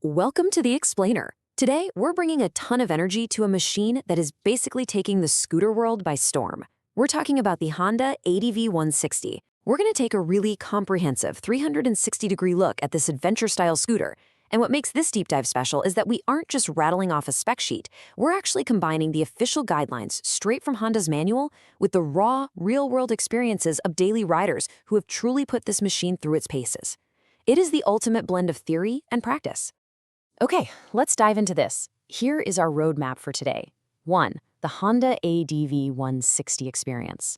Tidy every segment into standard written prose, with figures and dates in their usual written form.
Welcome to the Explainer. Today, we're bringing a ton of energy to a machine that is basically taking the scooter world by storm. We're talking about the Honda ADV160. We're going to take a really comprehensive 360-degree look at this adventure-style scooter. And what makes this deep dive special is that we aren't just rattling off a spec sheet. We're actually combining the official guidelines straight from Honda's manual with the raw, real-world experiences of daily riders who have truly put this machine through its paces. It is the ultimate blend of theory and practice. Okay, let's dive into this. Here is our roadmap for today. 1. The Honda ADV160 experience.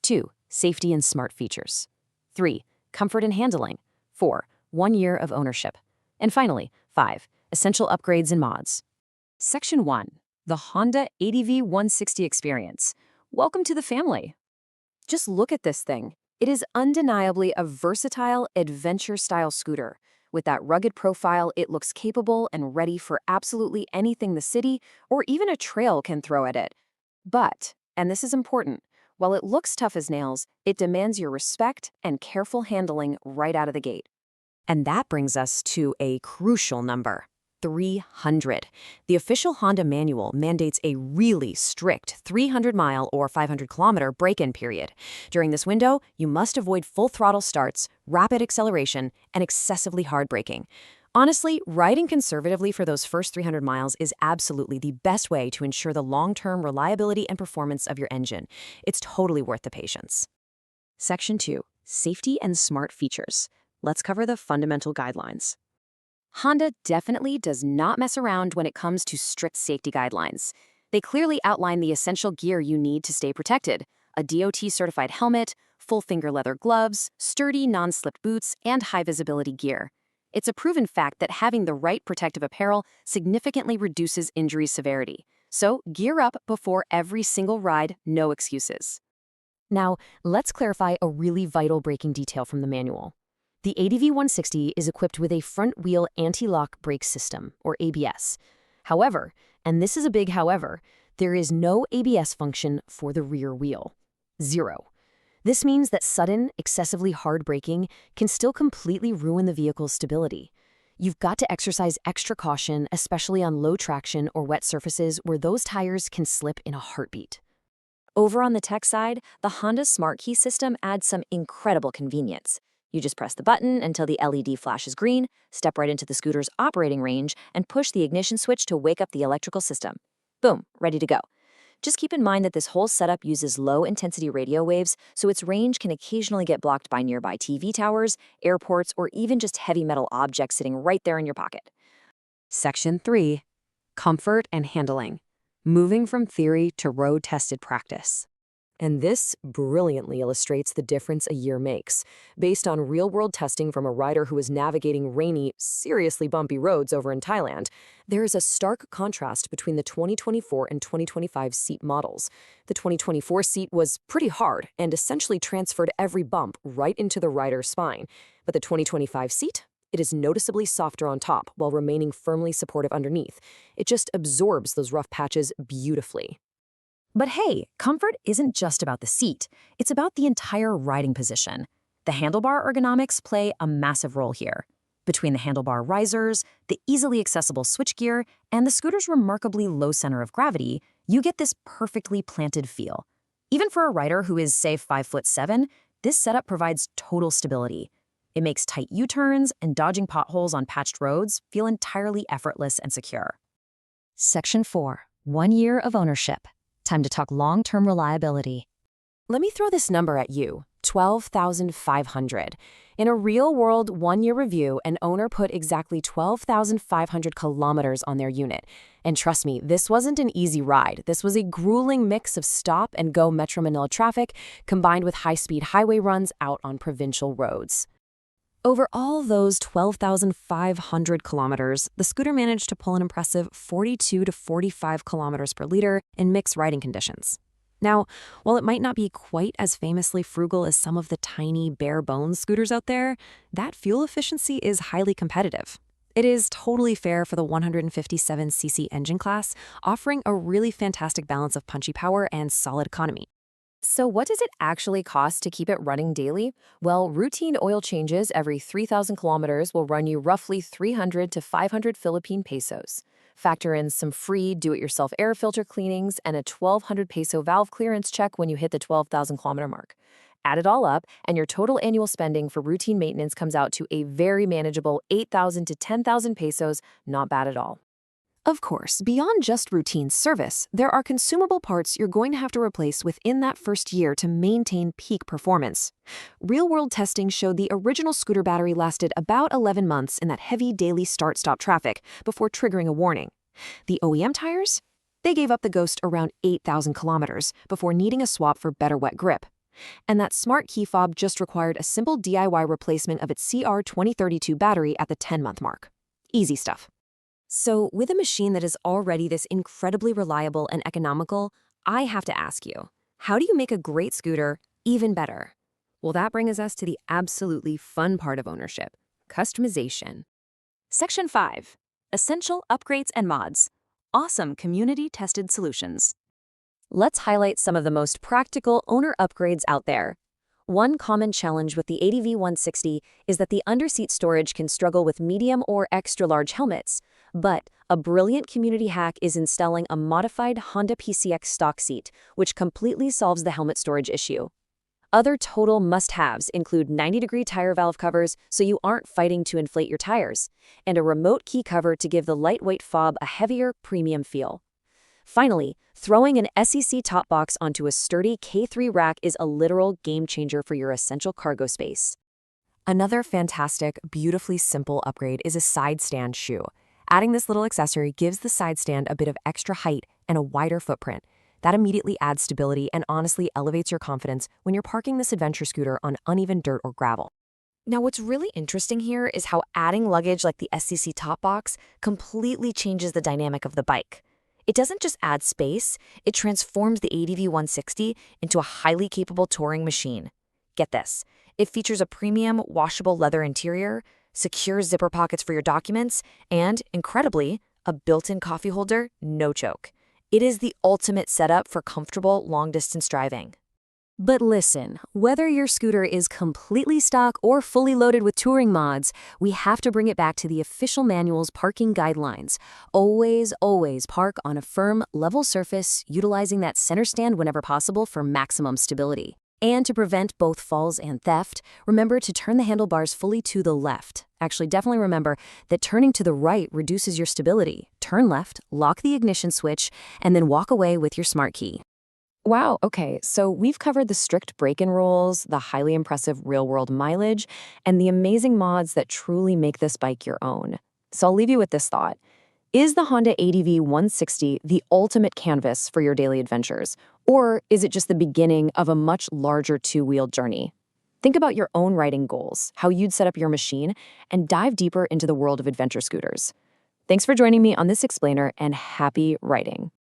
2. Safety and smart features. 3. Comfort and handling. 4. 1 year of ownership. And finally, 5. Essential upgrades and mods. Section 1. The Honda ADV160 experience. Welcome to the family. Just look at this thing. It is undeniably a versatile, adventure-style scooter. With that rugged profile, it looks capable and ready for absolutely anything the city or even a trail can throw at it. But, and this is important, while it looks tough as nails, it demands your respect and careful handling right out of the gate. And that brings us to a crucial number. 300. The official Honda manual mandates a really strict 300-mile or 500-kilometer break-in period. During this window, you must avoid full throttle starts, rapid acceleration, and excessively hard braking. Honestly, riding conservatively for those first 300 miles is absolutely the best way to ensure the long-term reliability and performance of your engine. It's totally worth the patience. Section 2. Safety and smart features. Let's cover the fundamental guidelines. Honda definitely does not mess around when it comes to strict safety guidelines. They clearly outline the essential gear you need to stay protected: a DOT-certified helmet, full finger leather gloves, sturdy non-slip boots, and high-visibility gear. It's a proven fact that having the right protective apparel significantly reduces injury severity. So gear up before every single ride, no excuses. Now, let's clarify a really vital braking detail from the manual. The ADV160 is equipped with a front-wheel anti-lock brake system, or ABS. However, and this is a big however, there is no ABS function for the rear wheel. 0. This means that sudden, excessively hard braking can still completely ruin the vehicle's stability. You've got to exercise extra caution, especially on low traction or wet surfaces where those tires can slip in a heartbeat. Over on the tech side, the Honda Smart Key system adds some incredible convenience. You just press the button until the LED flashes green, step right into the scooter's operating range, and push the ignition switch to wake up the electrical system. Boom, ready to go. Just keep in mind that this whole setup uses low-intensity radio waves, so its range can occasionally get blocked by nearby TV towers, airports, or even just heavy metal objects sitting right there in your pocket. Section 3. Comfort and handling. Moving from theory to road-tested practice. And this brilliantly illustrates the difference a year makes. Based on real-world testing from a rider who is navigating rainy, seriously bumpy roads over in Thailand, there is a stark contrast between the 2024 and 2025 seat models. The 2024 seat was pretty hard and essentially transferred every bump right into the rider's spine. But the 2025 seat? It is noticeably softer on top while remaining firmly supportive underneath. It just absorbs those rough patches beautifully. But hey, comfort isn't just about the seat. It's about the entire riding position. The handlebar ergonomics play a massive role here. Between the handlebar risers, the easily accessible switchgear, and the scooter's remarkably low center of gravity, you get this perfectly planted feel. Even for a rider who is, say, 5'7", this setup provides total stability. It makes tight U-turns and dodging potholes on patched roads feel entirely effortless and secure. Section 4. 1 year of ownership. Time to talk long-term reliability. Let me throw this number at you, 12,500. In a real-world 1-year review, an owner put exactly 12,500 kilometers on their unit. And trust me, this wasn't an easy ride. This was a grueling mix of stop-and-go Metro Manila traffic combined with high-speed highway runs out on provincial roads. Over all those 12,500 kilometers, the scooter managed to pull an impressive 42 to 45 kilometers per liter in mixed riding conditions. Now, while it might not be quite as famously frugal as some of the tiny, bare-bones scooters out there, that fuel efficiency is highly competitive. It is totally fair for the 157cc engine class, offering a really fantastic balance of punchy power and solid economy. So what does it actually cost to keep it running daily? Well, routine oil changes every 3,000 kilometers will run you roughly 300 to 500 Philippine pesos. Factor in some free do-it-yourself air filter cleanings and a 1,200 peso valve clearance check when you hit the 12,000 kilometer mark. Add it all up, and your total annual spending for routine maintenance comes out to a very manageable 8,000 to 10,000 pesos, not bad at all. Of course, beyond just routine service, there are consumable parts you're going to have to replace within that first year to maintain peak performance. Real-world testing showed the original scooter battery lasted about 11 months in that heavy daily start-stop traffic before triggering a warning. The OEM tires? They gave up the ghost around 8,000 kilometers before needing a swap for better wet grip. And that smart key fob just required a simple DIY replacement of its CR2032 battery at the 10-month mark. Easy stuff. So, with a machine that is already this incredibly reliable and economical, I have to ask you, how do you make a great scooter even better? Well, that brings us to the absolutely fun part of ownership, customization. Section 5. Essential Upgrades and Mods. Awesome community-tested solutions. Let's highlight some of the most practical owner upgrades out there. One common challenge with the ADV160 is that the underseat storage can struggle with medium or extra-large helmets, but a brilliant community hack is installing a modified Honda PCX stock seat, which completely solves the helmet storage issue. Other total must-haves include 90-degree tire valve covers so you aren't fighting to inflate your tires, and a remote key cover to give the lightweight fob a heavier, premium feel. Finally, throwing an SEC top box onto a sturdy K3 rack is a literal game changer for your essential cargo space. Another fantastic, beautifully simple upgrade is a side stand shoe. Adding this little accessory gives the side stand a bit of extra height and a wider footprint. That immediately adds stability and honestly elevates your confidence when you're parking this adventure scooter on uneven dirt or gravel. Now, what's really interesting here is how adding luggage like the SEC top box completely changes the dynamic of the bike. It doesn't just add space, it transforms the ADV160 into a highly capable touring machine. Get this, it features a premium washable leather interior, secure zipper pockets for your documents, and, incredibly, a built-in coffee holder, no choke. It is the ultimate setup for comfortable long-distance driving. But listen, whether your scooter is completely stock or fully loaded with touring mods, we have to bring it back to the official manual's parking guidelines. Always, always park on a firm, level surface, utilizing that center stand whenever possible for maximum stability. And to prevent both falls and theft, remember to turn the handlebars fully to the left. Actually, definitely remember that turning to the right reduces your stability. Turn left, lock the ignition switch, and then walk away with your smart key. Wow, okay, so we've covered the strict break-in rules, the highly impressive real-world mileage, and the amazing mods that truly make this bike your own. So I'll leave you with this thought. Is the Honda ADV160 the ultimate canvas for your daily adventures? Or is it just the beginning of a much larger two-wheeled journey? Think about your own riding goals, how you'd set up your machine, and dive deeper into the world of adventure scooters. Thanks for joining me on this explainer, and happy riding.